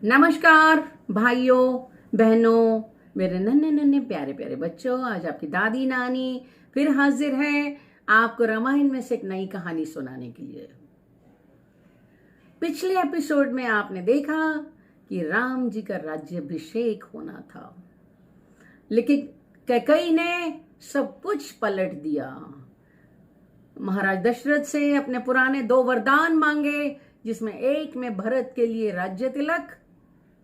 नमस्कार भाइयों बहनों, मेरे नन्हे नन्हे प्यारे प्यारे बच्चों। आज आपकी दादी नानी फिर हाजिर है आपको रामायण में से एक नई कहानी सुनाने के लिए। पिछले एपिसोड में आपने देखा कि राम जी का राज्याभिषेक होना था, लेकिन कैकेयी ने सब कुछ पलट दिया। महाराज दशरथ से अपने पुराने 2 वरदान मांगे, जिसमें एक में भरत के लिए राज्य तिलक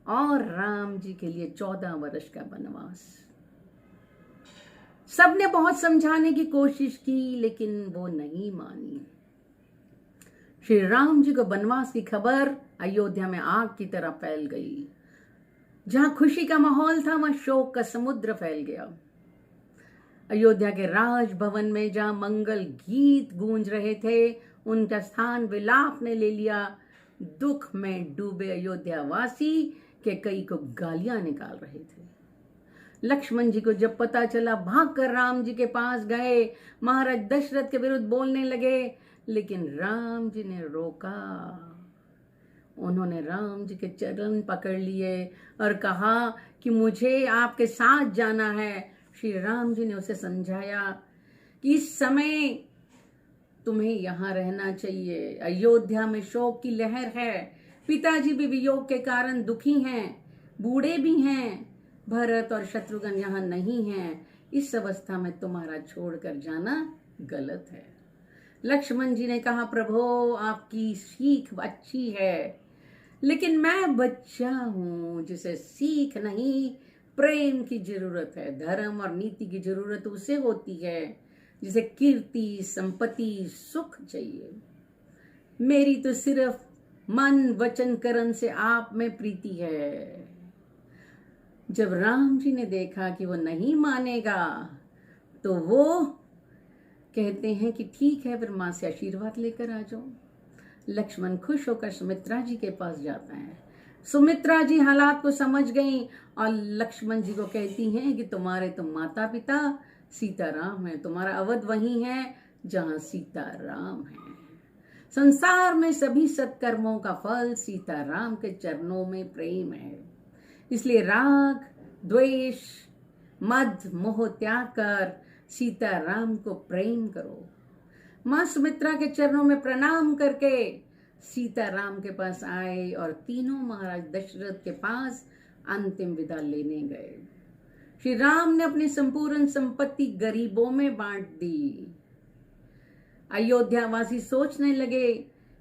और राम जी के लिए 14 वर्ष का वनवास। सबने बहुत समझाने की कोशिश की, लेकिन वो नहीं मानी। श्री राम जी को वनवास की खबर अयोध्या में आग की तरह फैल गई। जहां खुशी का माहौल था, वहां शोक का समुद्र फैल गया। अयोध्या के राजभवन में जहां मंगल गीत गूंज रहे थे, उनका स्थान विलाप ने ले लिया। दुख में डूबे अयोध्यावासी कैकेयी को गालियां निकाल रहे थे। लक्ष्मण जी को जब पता चला, भागकर राम जी के पास गए, महाराज दशरथ के विरुद्ध बोलने लगे, लेकिन राम जी ने रोका। उन्होंने राम जी के चरण पकड़ लिए और कहा कि मुझे आपके साथ जाना है। श्री राम जी ने उसे समझाया कि इस समय तुम्हें यहां रहना चाहिए। अयोध्या में शोक की लहर है। पिताजी भी वियोग के कारण दुखी हैं, बूढ़े भी हैं। भरत और शत्रुघ्न यहां नहीं हैं। इस अवस्था में तुम्हारा छोड़कर जाना गलत है। लक्ष्मण जी ने कहा, प्रभु आपकी सीख अच्छी है, लेकिन मैं बच्चा हूं जिसे सीख नहीं प्रेम की जरूरत है। धर्म और नीति की जरूरत उसे होती है जिसे कीर्ति, संपत्ति, सुख चाहिए। मेरी तो सिर्फ मन, वचन, कर्म से आप में प्रीति है। जब राम जी ने देखा कि वो नहीं मानेगा, तो वो कहते हैं कि ठीक है, फिर मां से आशीर्वाद लेकर आ जाओ। लक्ष्मण खुश होकर सुमित्रा जी के पास जाता है। सुमित्रा जी हालात को समझ गईं और लक्ष्मण जी को कहती हैं कि तुम्हारे तो माता पिता सीताराम है, तुम्हारा अवध वही है जहां सीताराम है। संसार में सभी सत्कर्मों का फल सीताराम के चरणों में प्रेम है। इसलिए राग, द्वेष, मद, मोह त्याग कर सीताराम को प्रेम करो। मां सुमित्रा के चरणों में प्रणाम करके सीताराम के पास आए और तीनों महाराज दशरथ के पास अंतिम विदा लेने गए। श्री राम ने अपनी संपूर्ण संपत्ति गरीबों में बांट दी। अयोध्यावासी सोचने लगे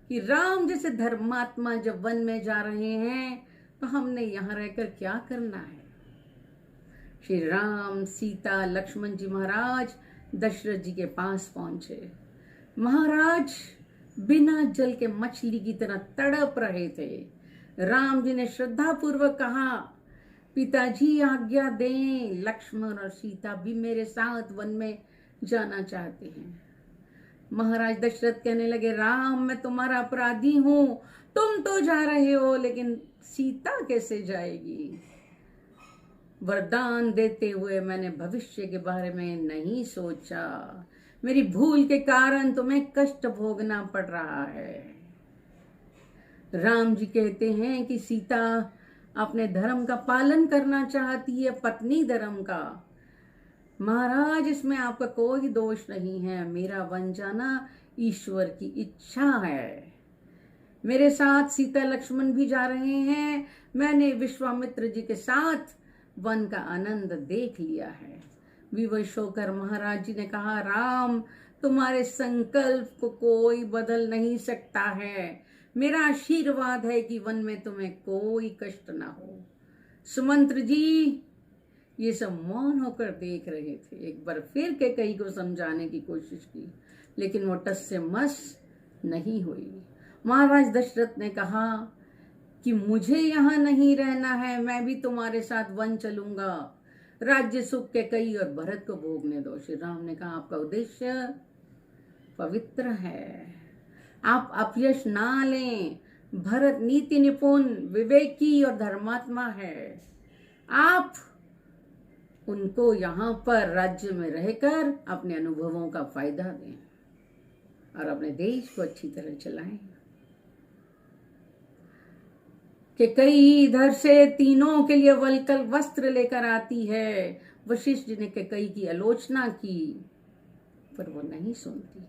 कि राम जैसे धर्मात्मा जब वन में जा रहे हैं, तो हमने यहां रहकर क्या करना है। श्री राम, सीता, लक्ष्मण जी महाराज दशरथ जी के पास पहुंचे। महाराज बिना जल के मछली की तरह तड़प रहे थे। राम जी ने श्रद्धा पूर्वक कहा, पिताजी आज्ञा दें, लक्ष्मण और सीता भी मेरे साथ वन में जाना चाहते हैं। महाराज दशरथ कहने लगे, राम मैं तुम्हारा अपराधी हूं, तुम तो जा रहे हो, लेकिन सीता कैसे जाएगी। वरदान देते हुए मैंने भविष्य के बारे में नहीं सोचा। मेरी भूल के कारण तुम्हें कष्ट भोगना पड़ रहा है। राम जी कहते हैं कि सीता अपने धर्म का पालन करना चाहती है, पत्नी धर्म का। महाराज इसमें आपका कोई दोष नहीं है। मेरा वन जाना ईश्वर की इच्छा है। मेरे साथ सीता लक्ष्मण भी जा रहे हैं। मैंने विश्वामित्र जी के साथ वन का आनंद देख लिया है। विवश होकर महाराज जी ने कहा, राम तुम्हारे संकल्प को कोई बदल नहीं सकता है। मेरा आशीर्वाद है कि वन में तुम्हें कोई कष्ट ना हो। सुमंत्र जी ये सब मौन होकर देख रहे थे। एक बार फिर कैकेयी को समझाने की कोशिश की, लेकिन वो टस से मस नहीं हुई। महाराज दशरथ ने कहा कि मुझे यहां नहीं रहना है, मैं भी तुम्हारे साथ वन चलूंगा। राज्य सुख कैकेयी और भरत को भोगने दो। श्री राम ने कहा, आपका उद्देश्य पवित्र है, आप अपयश ना लें। भरत नीति निपुण, विवेकी और धर्मात्मा है। आप उनको यहां पर राज्य में रहकर अपने अनुभवों का फायदा दें और अपने देश को अच्छी तरह चलाएं। कि कई इधर से तीनों के लिए वलकल वस्त्र लेकर आती है। वशिष्ठ जी ने कई की आलोचना की, पर वो नहीं सुनती।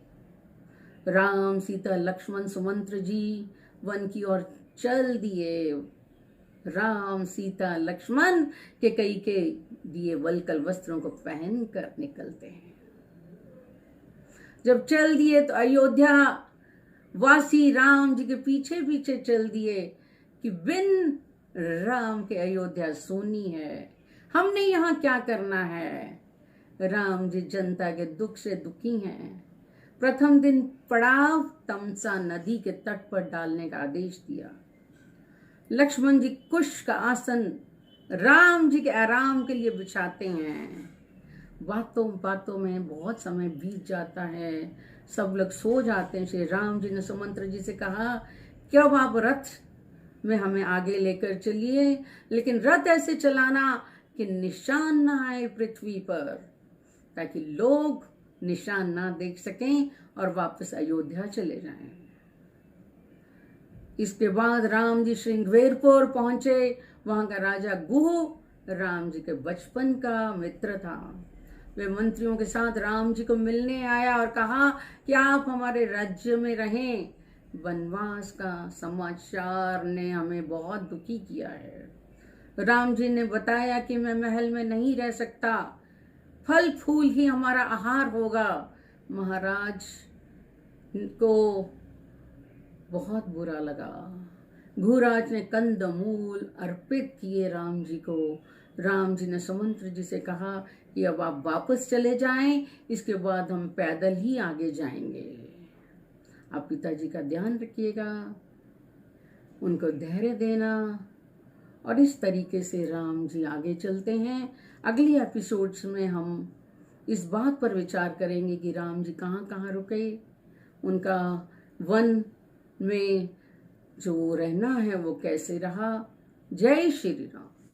राम, सीता, लक्ष्मण, सुमंत्र जी वन की ओर चल दिए। राम, सीता, लक्ष्मण के कई के दिए वलकल वस्त्रों को पहनकर निकलते हैं। जब चल दिए तो अयोध्या वासी राम जी के पीछे पीछे चल दिए कि बिन राम के अयोध्या सोनी है, हमने यहाँ क्या करना है। राम जी जनता के दुख से दुखी हैं। प्रथम दिन पड़ाव तमसा नदी के तट पर डालने का आदेश दिया। लक्ष्मण जी कुश का आसन राम जी के आराम के लिए बिछाते हैं। बातों बातों में बहुत समय बीत जाता है, सब लोग सो जाते हैं। श्री राम जी ने सुमंत्र जी से कहा कि अब आप रथ में हमें आगे लेकर चलिए, लेकिन रथ ऐसे चलाना कि निशान ना आए पृथ्वी पर, ताकि लोग निशान ना देख सकें और वापस अयोध्या चले जाएं। इसके बाद राम जी श्रृंगवेरपुर पहुंचे। वहां का राजा गुह राम जी के बचपन का मित्र था। वे मंत्रियों के साथ राम जी को मिलने आया और कहा कि आप हमारे राज्य में रहें। वनवास का समाचार ने हमें बहुत दुखी किया है। राम जी ने बताया कि मैं महल में नहीं रह सकता, फल फूल ही हमारा आहार होगा। महाराज को बहुत बुरा लगा। घुराज ने कंद मूल अर्पित किए राम जी को। राम जी ने सुमंत्र जी से कहा कि अब आप वापस चले जाएं, इसके बाद हम पैदल ही आगे जाएंगे। आप पिताजी का ध्यान रखिएगा, उनको धैर्य देना। और इस तरीके से राम जी आगे चलते हैं। अगली एपिसोड्स में हम इस बात पर विचार करेंगे कि राम जी कहाँ कहाँ रुके, उनका वन में जो रहना है वो कैसे रहा। जय श्री राम।